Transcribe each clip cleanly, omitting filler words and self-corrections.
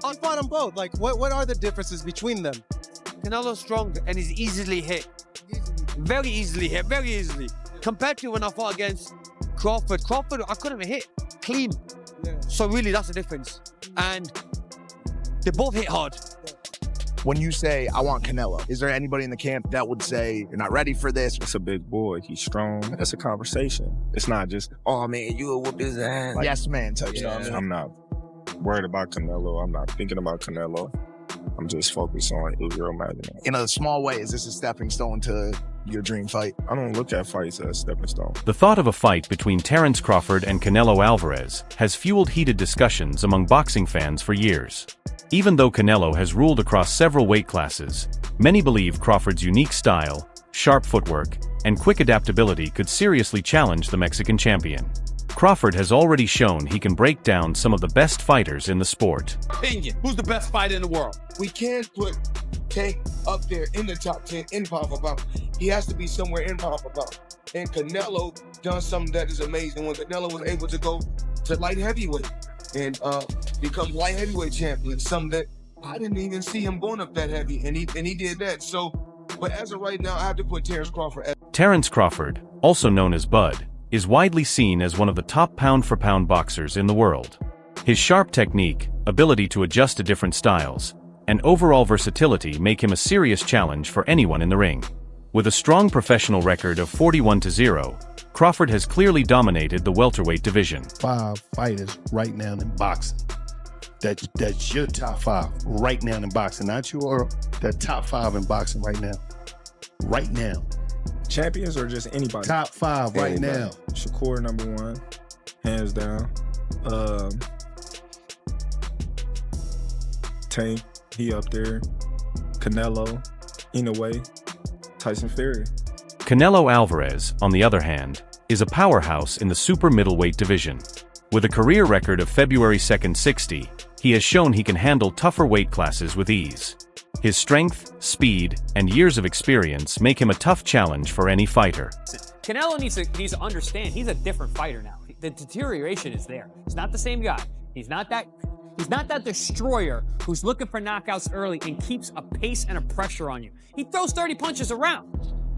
I find them both. Like, what are the differences between them? Canelo's strong and he's easily hit. Very easily hit, very easily. Compared to when I fought against Crawford, I couldn't even hit clean. Yeah. So really, that's the difference. And they both hit hard. When you say, I want Canelo, is there anybody in the camp that would say, you're not ready for this? It's a big boy. He's strong. That's a conversation. It's not just, oh, man, you will whoop his ass. Like, yes, man type stuff. I'm not worried about Canelo. I'm not thinking about Canelo. I'm just focused on Israel Magazine. In a small way, is this a stepping stone to your dream fight? I don't look at fights as stepping stone. The thought of a fight between Terence Crawford and Canelo Alvarez has fueled heated discussions among boxing fans for years. Even though Canelo has ruled across several weight classes, many believe Crawford's unique style, sharp footwork, and quick adaptability could seriously challenge the Mexican champion. Crawford has already shown he can break down some of the best fighters in the sport. Opinion, who's the best fighter in the world? We can't put Tank up there in the top 10 in power for power. He has to be somewhere in power for power. And Canelo done something that is amazing when Canelo was able to go to light heavyweight and become light heavyweight champion, something that I didn't even see him going up that heavy, and he did that. So, but as of right now, I have to put Terence Crawford at. Terence Crawford, also known as Bud, is widely seen as one of the top pound-for-pound boxers in the world. His sharp technique, ability to adjust to different styles, and overall versatility make him a serious challenge for anyone in the ring. With a strong professional record of 41-0, Crawford has clearly dominated the welterweight division. 5 fighters right now in boxing. That's your top 5 right now in boxing, not your the top 5 in boxing right now. Right now. Champions or just anybody? Top 5 right now. Shakur #1, hands down. Tank, he up there. Canelo, Inoue, Tyson Fury. Canelo Alvarez, on the other hand, is a powerhouse in the super middleweight division. With a career record of February 2nd 60, he has shown he can handle tougher weight classes with ease. His strength, speed, and years of experience make him a tough challenge for any fighter. Canelo needs to understand he's a different fighter now. The deterioration is there. He's not the same guy. He's not that destroyer who's looking for knockouts early and keeps a pace and a pressure on you. He throws 30 punches around.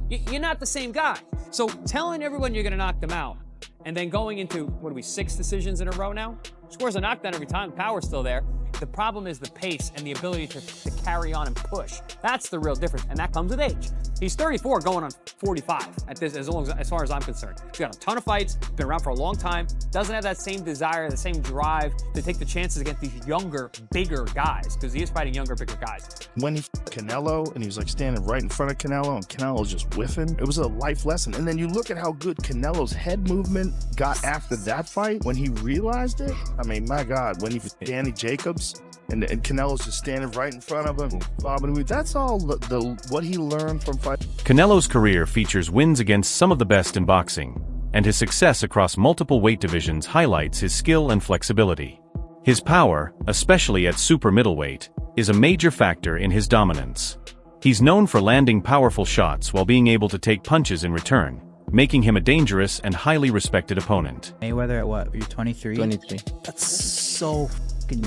You're not the same guy. So telling everyone you're going to knock them out and then going into, 6 decisions in a row now? Scores a knockdown every time, power's still there. The problem is the pace and the ability to carry on and push. That's the real difference, and that comes with age. He's 34 going on 45 at this, as far as I'm concerned. He's got a ton of fights, been around for a long time, doesn't have that same desire, the same drive to take the chances against these younger, bigger guys, because he is fighting younger, bigger guys. When he Canelo, and he was like standing right in front of Canelo, and Canelo was just whiffing, it was a life lesson. And then you look at how good Canelo's head movement got after that fight, when he realized it. I mean, my God, when he Danny Jacobs, and Canelo's just standing right in front of him, bobbing. That's all what he learned from fighting. Canelo's career features wins against some of the best in boxing, and his success across multiple weight divisions highlights his skill and flexibility. His power, especially at super middleweight, is a major factor in his dominance. He's known for landing powerful shots while being able to take punches in return, making him a dangerous and highly respected opponent. Mayweather at what? You're 23? 23. That's so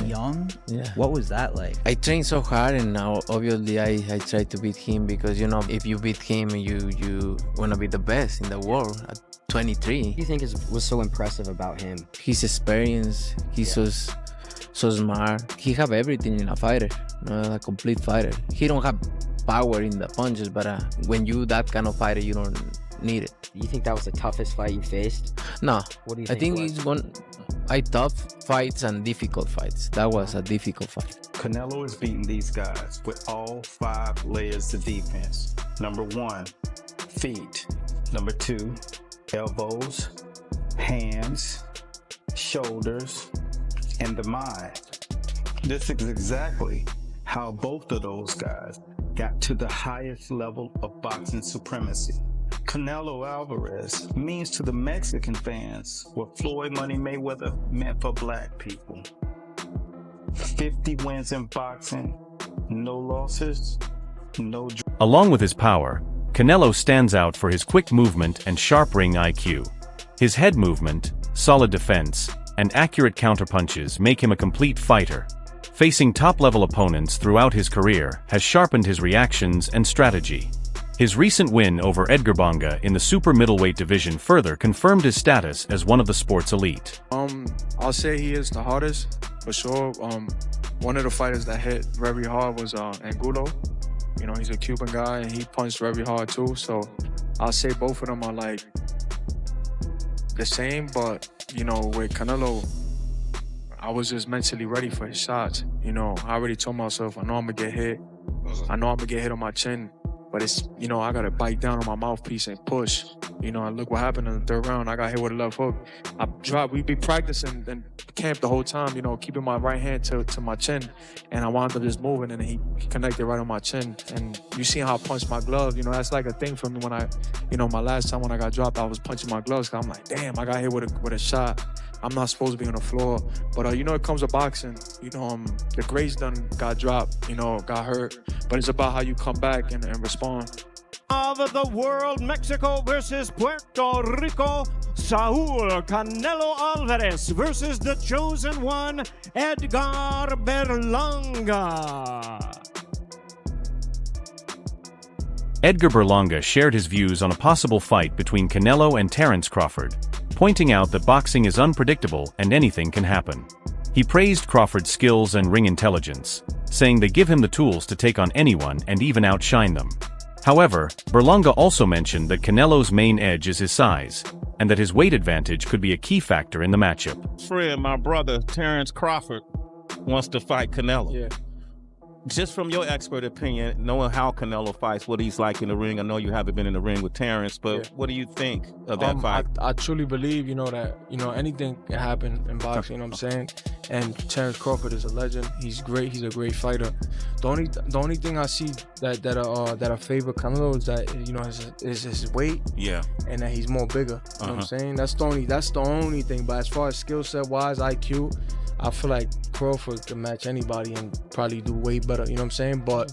young. Yeah. What was that like? I trained so hard, and now obviously I try to beat him, because if you beat him, you want to be the best in the world at 23. What do you think was so impressive about him? His experience. He's so smart. He have everything in a fighter, a complete fighter. He don't have power in the punches, but when you that kind of fighter, you don't need it. Do you think that was the toughest fight you faced? No. What do you I think it's one. Tough fights and difficult fights. That was a difficult fight. Canelo is beating these guys with all 5 layers of defense. Number 1, feet. Number 2, elbows, hands, shoulders, and the mind. This is exactly how both of those guys got to the highest level of boxing supremacy. Canelo Alvarez means to the Mexican fans what Floyd Money Mayweather meant for black people. 50 wins in boxing, no losses, no... Along with his power, Canelo stands out for his quick movement and sharp ring IQ. His head movement, solid defense, and accurate counterpunches make him a complete fighter. Facing top-level opponents throughout his career has sharpened his reactions and strategy. His recent win over Edgar Berlanga in the super middleweight division further confirmed his status as one of the sport's elite. I'll say he is the hardest, for sure. One of the fighters that hit very hard was Angulo. You know, he's a Cuban guy, and he punched very hard too. So I'll say both of them are like the same, but, you know, with Canelo, I was just mentally ready for his shots. You know, I already told myself, I know I'm gonna get hit. I know I'm gonna get hit on my chin, but it's, you know, I gotta bite down on my mouthpiece and push. You know, and look what happened in the third round. I got hit with a left hook. We'd be practicing in camp the whole time, you know, keeping my right hand to my chin, and I wound up just moving, and he connected right on my chin. And you see how I punched my glove. You know, that's like a thing for me when I, you know, my last time when I got dropped, I was punching my gloves. Cause I'm like, damn, I got hit with a shot. I'm not supposed to be on the floor. But, you know, it comes to boxing. You know, the greats done got dropped, you know, got hurt. But it's about how you come back and respond. Of the world, Mexico versus Puerto Rico, Saul Canelo Alvarez versus the chosen one, Edgar Berlanga. Edgar Berlanga shared his views on a possible fight between Canelo and Terence Crawford, pointing out that boxing is unpredictable and anything can happen. He praised Crawford's skills and ring intelligence, saying they give him the tools to take on anyone and even outshine them. However, Berlanga also mentioned that Canelo's main edge is his size, and that his weight advantage could be a key factor in the matchup. Friend, my brother, Terence Crawford, wants to fight Canelo. Yeah. Just from your expert opinion, knowing how Canelo fights, what he's like in the ring, I know you haven't been in the ring with Terence, but what do you think of that fight? I truly believe, you know, that, you know, anything can happen in boxing, you know what I'm saying? And Terence Crawford is a legend. He's great. He's a great fighter. The only thing I see that I favor Canelo is that, you know, is his weight. Yeah. And that he's more bigger. You know what I'm saying? That's the only thing. But as far as skill set wise, IQ, I feel like Crawford can match anybody and probably do way better, you know what I'm saying? But,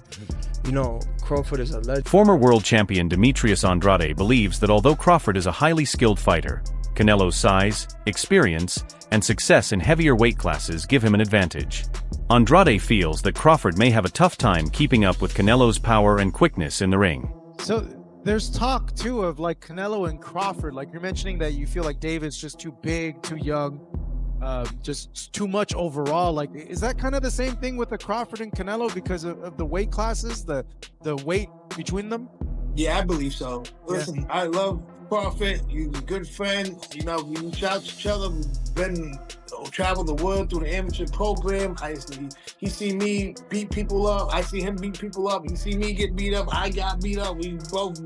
you know, Crawford is a legend. Former world champion Demetrius Andrade believes that although Crawford is a highly skilled fighter, Canelo's size, experience, and success in heavier weight classes give him an advantage. Andrade feels that Crawford may have a tough time keeping up with Canelo's power and quickness in the ring. So there's talk, too, of like Canelo and Crawford. Like you're mentioning that you feel like David's just too big, too young. Just too much overall. Like, is that kind of the same thing with the Crawford and Canelo because of the weight classes, the weight between them? Yeah, I believe so. Listen, I love Crawford. He's a good friend. You know, we reach out to each other. We've been traveled the world through the amateur program. He see me beat people up. I see him beat people up. He see me get beat up. I got beat up. We both,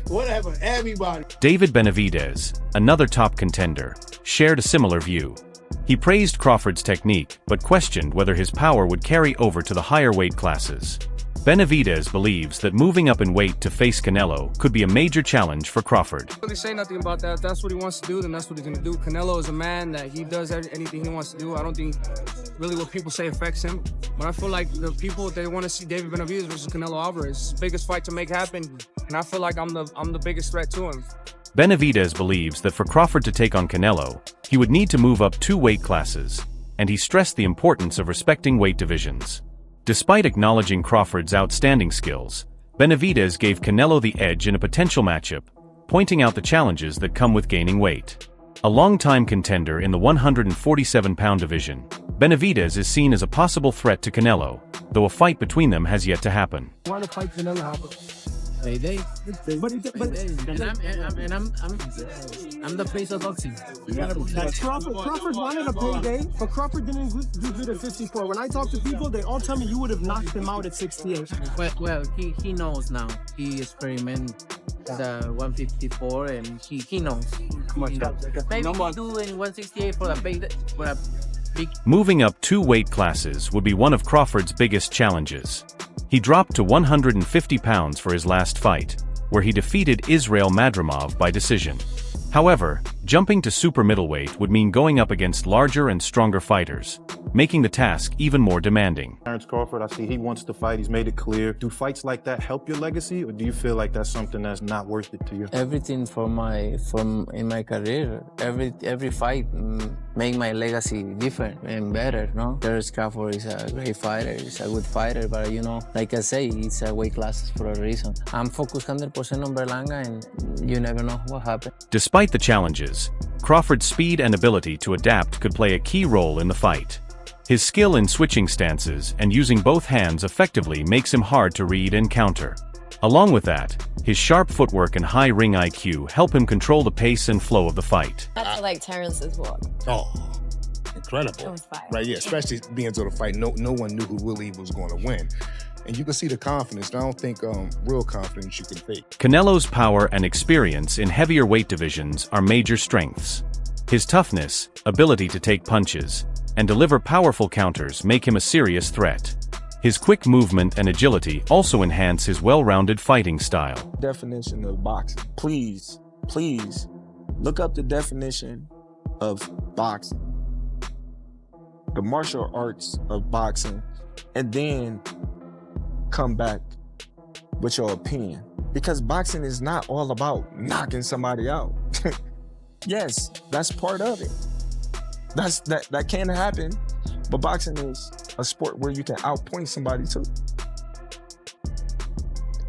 whatever, everybody. David Benavidez, another top contender, shared a similar view. He praised Crawford's technique, but questioned whether his power would carry over to the higher weight classes. Benavidez believes that moving up in weight to face Canelo could be a major challenge for Crawford. I don't really say nothing about that. If that's what he wants to do, then that's what he's going to do. Canelo is a man that he does anything he wants to do. I don't think really what people say affects him. But I feel like the people, they want to see David Benavidez versus Canelo Alvarez. It's the biggest fight to make happen, and I feel like I'm the biggest threat to him. Benavidez believes that for Crawford to take on Canelo, he would need to move up 2 weight classes, and he stressed the importance of respecting weight divisions. Despite acknowledging Crawford's outstanding skills, Benavidez gave Canelo the edge in a potential matchup, pointing out the challenges that come with gaining weight. A longtime contender in the 147-pound division, Benavidez is seen as a possible threat to Canelo, though a fight between them has yet to happen. Why the fight Canelo happen? They. But I'm the face of boxing. Crawford wanted a payday, but Crawford didn't do good at 54. When I talk to people, they all tell me you would have knocked him out at 68. Well, he knows now. He experimented the 154, and he knows. Maybe do in 168 for a big. Moving up 2 weight classes would be one of Crawford's biggest challenges. He dropped to 150 pounds for his last fight, where he defeated Israel Madrimov by decision. However, jumping to super middleweight would mean going up against larger and stronger fighters, making the task even more demanding. Terence Crawford, I see he wants to fight. He's made it clear. Do fights like that help your legacy, or do you feel like that's something that's not worth it to you? Everything in my career, every fight make my legacy different and better, no? Terence Crawford is a great fighter, he's a good fighter, but you know, like I say, it's a weight classes for a reason. I'm focused 100% on Berlanga, and you never know what happens. Despite the challenges, Crawford's speed and ability to adapt could play a key role in the fight. His skill in switching stances and using both hands effectively makes him hard to read and counter. Along with that, his sharp footwork and high ring IQ help him control the pace and flow of the fight. I feel like Terrence's walk. Oh, incredible. It was fire. Right, yeah, especially being to the fight, no one knew who Willie was going to win. And you can see the confidence. I don't think real confidence you can fake. Canelo's power and experience in heavier weight divisions are major strengths. His toughness, ability to take punches, and deliver powerful counters make him a serious threat. His quick movement and agility also enhance his well-rounded fighting style. Definition of boxing. Please look up the definition of boxing. The martial arts of boxing, and then come back with your opinion. Because boxing is not all about knocking somebody out. Yes, that's part of it. That can happen, but boxing is a sport where you can outpoint somebody too.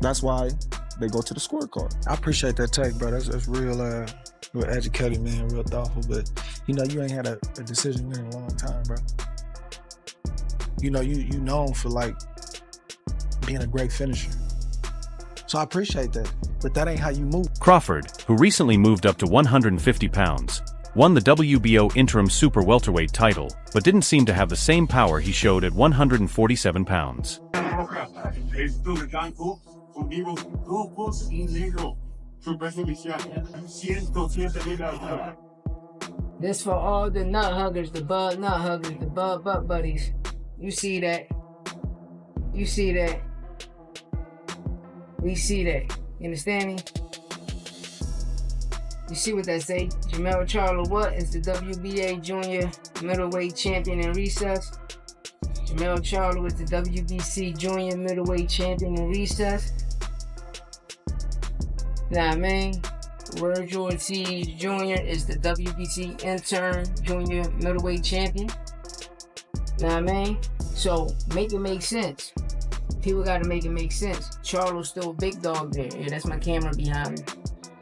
That's why they go to the scorecard. I appreciate that take, bro. That's real educated, man, real thoughtful. But you know, you ain't had a decision in a long time, bro. You know, you known for like being a great finisher. So I appreciate that, but that ain't how you move. Crawford, who recently moved up to 150 pounds, won the WBO interim super welterweight title, but didn't seem to have the same power he showed at 147 pounds. This for all the nut huggers, the bud nut huggers, the bud butt buddies. You see that? You see that? We see that. You understand me? You see what that say? Jamel Charlo what is the WBA junior middleweight champion in recess. Jamel Charlo is the WBC junior middleweight champion in recess. Nah, I mean, Virgil Ortiz Jr. is the WBC intern junior middleweight champion. Nah, I mean, so make it make sense. People gotta make it make sense. Charlo's still a big dog there. Yeah, that's my camera behind me.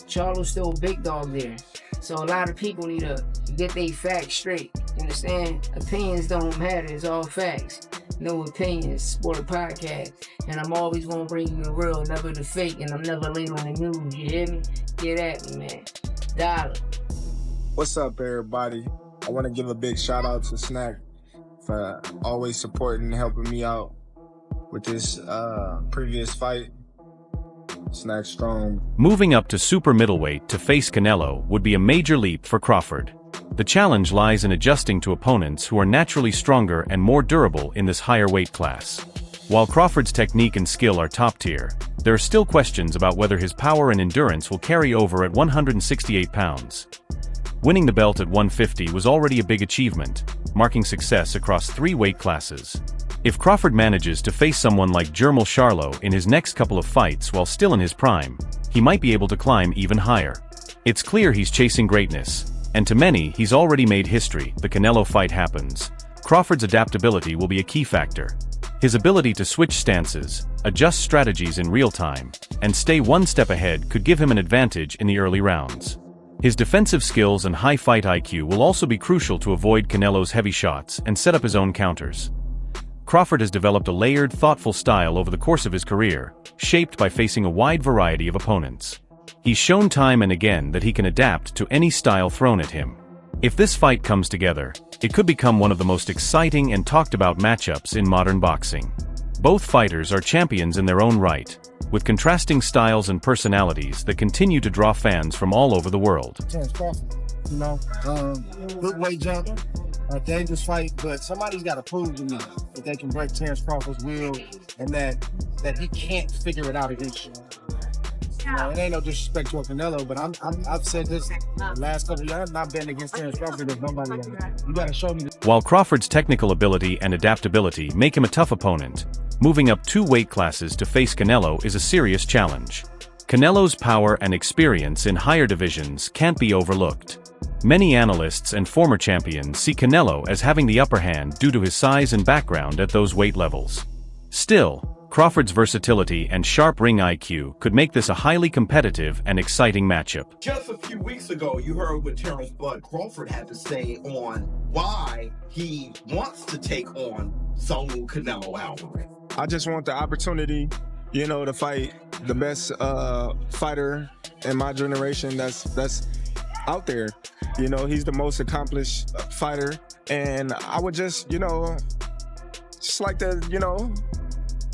Charlo's still a big dog there. So a lot of people need to get their facts straight. You understand? Opinions don't matter, it's all facts. No opinions, Sport a Podcast. And I'm always gonna bring you the real, never the fake, and I'm never late on the news, you hear me? Get at me, man. Dollar. What's up, everybody? I wanna give a big shout out to Snack for always supporting and helping me out with this previous fight. Snack strong. Moving up to super middleweight to face Canelo would be a major leap for Crawford. The challenge lies in adjusting to opponents who are naturally stronger and more durable in this higher weight class. While Crawford's technique and skill are top tier, there are still questions about whether his power and endurance will carry over at 168 pounds. Winning the belt at 150 was already a big achievement, marking success across 3 weight classes. If Crawford manages to face someone like Jermall Charlo in his next couple of fights while still in his prime, he might be able to climb even higher. It's clear he's chasing greatness, and to many, he's already made history. The Canelo fight happens. Crawford's adaptability will be a key factor. His ability to switch stances, adjust strategies in real time, and stay one step ahead could give him an advantage in the early rounds. His defensive skills and high fight IQ will also be crucial to avoid Canelo's heavy shots and set up his own counters. Crawford has developed a layered, thoughtful style over the course of his career, shaped by facing a wide variety of opponents. He's shown time and again that he can adapt to any style thrown at him. If this fight comes together, it could become one of the most exciting and talked about matchups in modern boxing. Both fighters are champions in their own right, with contrasting styles and personalities that continue to draw fans from all over the world. Terence Crawford, you know, good weight jumper, a dangerous fight, but somebody's got to prove to me that they can break Terence Crawford's will and that he can't figure it out against you. You know, it ain't no disrespect to Canelo, but I've said this the last couple of years. I've not been against Terence Crawford with nobody. You got to show me. While Crawford's technical ability and adaptability make him a tough opponent, moving up 2 weight classes to face Canelo is a serious challenge. Canelo's power and experience in higher divisions can't be overlooked. Many analysts and former champions see Canelo as having the upper hand due to his size and background at those weight levels. Still, Crawford's versatility and sharp ring IQ could make this a highly competitive and exciting matchup. Just a few weeks ago, you heard what Terence Crawford had to say on why he wants to take on Saul Canelo Alvarez. I just want the opportunity, you know, to fight the best fighter in my generation that's out there. You know, he's the most accomplished fighter, and I would just, you know, just like to, you know,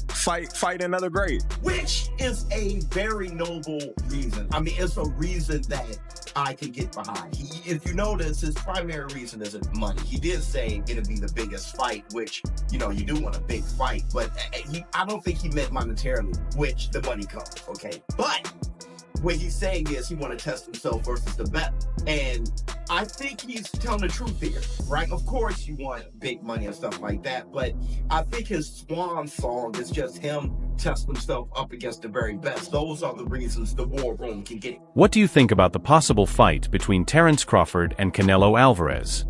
fight another great. Which is a very noble reason. I mean, it's a reason that I can get behind. If you notice, his primary reason isn't money. He did say it'll be the biggest fight, which, you know, you do want a big fight, but I don't think he meant monetarily, which the money comes, okay? But what he's saying is he want to test himself versus the best. And I think he's telling the truth here, right? Of course you want big money and stuff like that, but I think his swan song is just him testing himself up against the very best. Those are the reasons the war room can get. What do you think about the possible fight between Terence Crawford and Canelo Alvarez?